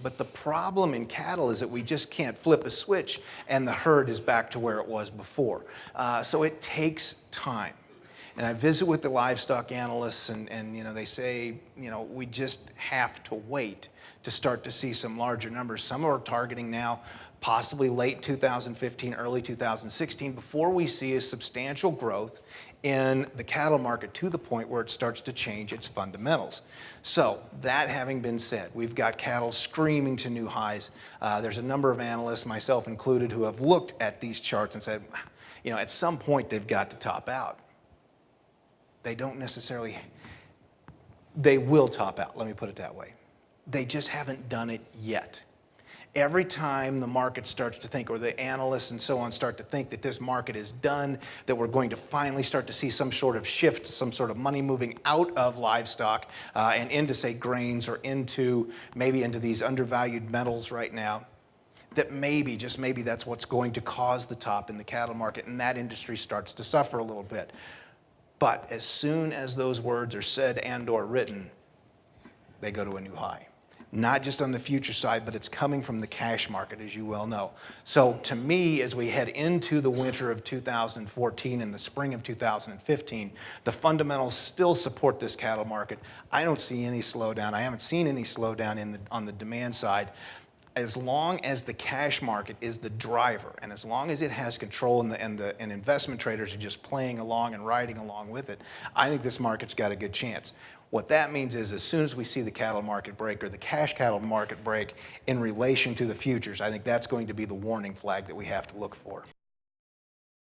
But the problem in cattle is that we just can't flip a switch and the herd is back to where it was before. So it takes time. And I visit with the livestock analysts and they say, we just have to wait to start to see some larger numbers. Some are targeting now possibly late 2015, early 2016, before we see a substantial growth in the cattle market to the point where it starts to change its fundamentals. So that having been said, we've got cattle screaming to new highs. There's a number of analysts, myself included, who have looked at these charts and said, at some point they've got to top out. They don't necessarily, they will top out, let me put it that way. They just haven't done it yet. Every time the market starts to think, or the analysts and so on start to think that this market is done, that we're going to finally start to see some sort of shift, some sort of money moving out of livestock and into, say, grains or maybe into these undervalued metals right now, that maybe, just maybe, that's what's going to cause the top in the cattle market, and that industry starts to suffer a little bit. But as soon as those words are said and or written, they go to a new high. Not just on the future side, but it's coming from the cash market, as you well know. So to me, as we head into the winter of 2014 and the spring of 2015, the fundamentals still support this cattle market. I don't see any slowdown. I haven't seen any slowdown on the demand side. As long as the cash market is the driver, and as long as it has control and investment traders are just playing along and riding along with it, I think this market's got a good chance. What that means is as soon as we see the cattle market break or the cash cattle market break in relation to the futures, I think that's going to be the warning flag that we have to look for.